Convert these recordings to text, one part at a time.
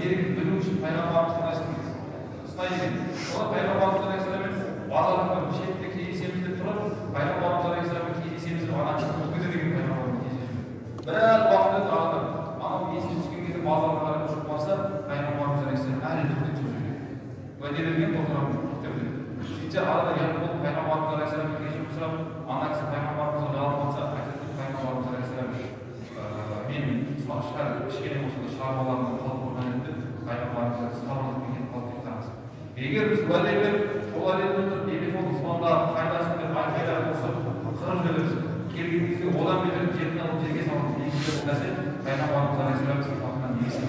ерігін білу үшін пайғамбарымыз сынайды екен. Олар пайғамбарымыз алейхиссаламмен базарда шетте кездесеміз деп тұрып, пайғамбарымыз алейхиссаламмен кездесеміз деп ана кісі өткізді деген пайғамбарымыз кездесеміз. Біраз уақыт өтті арада. Анау есіне түскен кезде базарға қарай ұшып барса, пайғамбарымыз алейхиссалам әлі тоқтайды сол жерде. Уәде берген тоқтырамын деп деді. Сөйтсе арада ұят болып пайғамбарымыз алейхиссаламмен кешірім сұрап, ана кісі пайғамбарымызға жалынып жатса, айтады пайғамбарымыз алейхиссалам мен кішкене болса да шығармаларымды қалып қойған еді деп пайғамбарымызға сабырлықпен кетіп қалды деп қараңыз. Егер біз уәде беріп, сол уәдені отырып, телефон исламдағы пайдасын деп айқайлап осы қырып жібереміз. Келген кезде одан бетер жерден алып жерге салып негізгі бұл нәрсе пайғамбарымыз алейхиссалам сипатынан негізгі.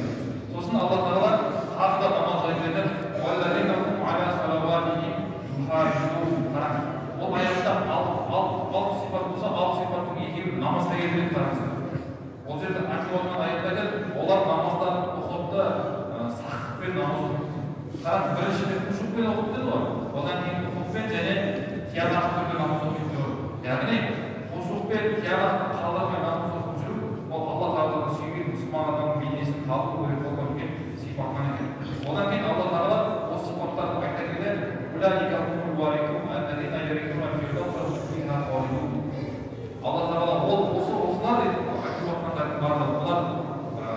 Сосын Алла тағала тағы да намаз айтады. Ол аятта алты сипат болса, алты сипаттың екеуі намазға келтіреді қараңыздар. Ол жерде айтып отырған аятта айтады, олар намаздарын оқып та сақтықпен намаз оқиды. Қараңыз, біріншіден хушукпен оқып деді ғой. Одан кейін хушукпен және тиянақты түрде намаз оқиды деп. Яғни хушукпен тиянақты қалдырмай намаз оқып жүру, ол Алла тағаланы сүйген мұсылман адамның бейнесін қалдыру керек болған үлкен сипаттан екен. Одан кейін Алла тағала осы сипаттарды айта келе, Алла тағала ол осылар айтып отырғандардың барлығы олар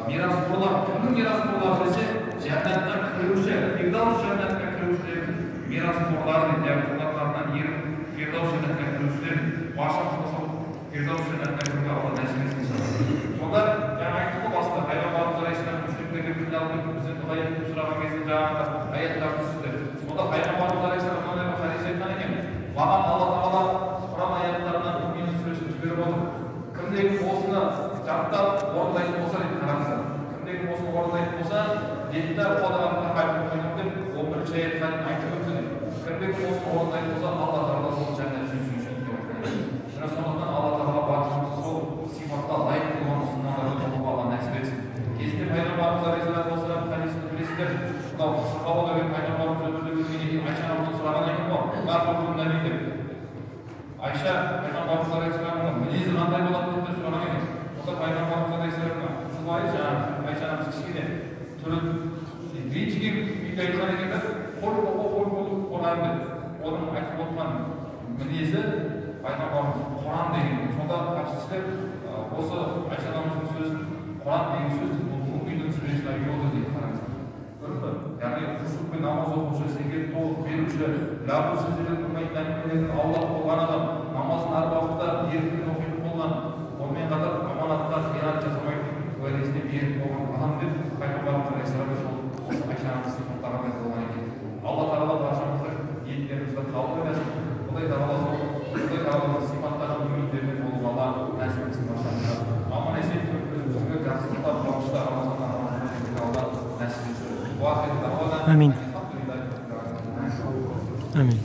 мирасқорлар. Кімнің мирасқорлары десе, жәннатқа кіруші, фирдаус жәннатқа кірушілердің мирасқорлары дейді. Яғни олардың еріп фирдаус жәннатқа кірушілер баршамыз болса фирдаус жәннатқа кіруге Алла нәсіп етсін иншалла. Сонда жаңа айттық қой басында пайғамбарымыз алейхиссалам мүшриктерге қиналып бізден дұға етіп сұраған кезде жаңағы аяттар түсті. Сонда пайғамбарымыз алейхиссалам мынандай бір хадис айтқан екен. Маған Алла тағала Құран аяттарынан Мумин сүресін жіберіп отыр. Кімдегі осыны жаттап орындайтын болса дейді, қараңыздар. Кімдегі осыны орындайтын болса, детті қодағанына қайтып қойдым деп 11-ші аятқа дейін айтып өтті дейді. Кімдегі осыны орындайтын болса, Алла тағала сол жәннат жүрсін деп айтқан екен. Сондықтан Алла тағала баршамызды сол сипатқа лайық болған мұсылмандарды болуға Алла нәсіп етсін. Кезінде пайғамбарымыз алейхиссалату вассалам хадисін білесіздер. Мынау сахабалар мен пайғамбарымыз өмірде өткен екен Айша анамыздан сұраған екен ғой. Айша пайғамбарымыз алейхиссаламның мінезі қандай болады деп сұраған екен. Онда пайғамбарымыз алейхиссаламға жұбайы жаңағы Айша анамыз кішкене түрі ренжіген күйде айтқан екен де қой Құран деп. Оның айтып отырған мінезі пайғамбарымыз Құран деген. Сонда хадисшілер осы Айша анамыздың сөзін Құран деген сөз бұл үйдің сүресіне үйеді дейді қараңыздар. Яғни хушукпен намаз оқушы, зекет толық беруші, лағу сөздерден тұрмайтын әңгімелерден аулақ болған адам, намазын әр уақытта еркін оқитын болған, онымен қатар аманатқа қиянат жасамайтын уәдесіне берік болған адам деп пайғамбарымыз алейхиссалам осы Айша анамыз сипаттаған болған екен. Алла тағала баршамызды ниеттерімізді қабыл етсін. Құдай тағаланың сипаттаған мүминдерден болуға Алла нәсіп етсін баршамызға. Аман есен өзімізге жақсылықта, қуанышта Рамазаннан Алла нәсіп етсін. Амин. Амин.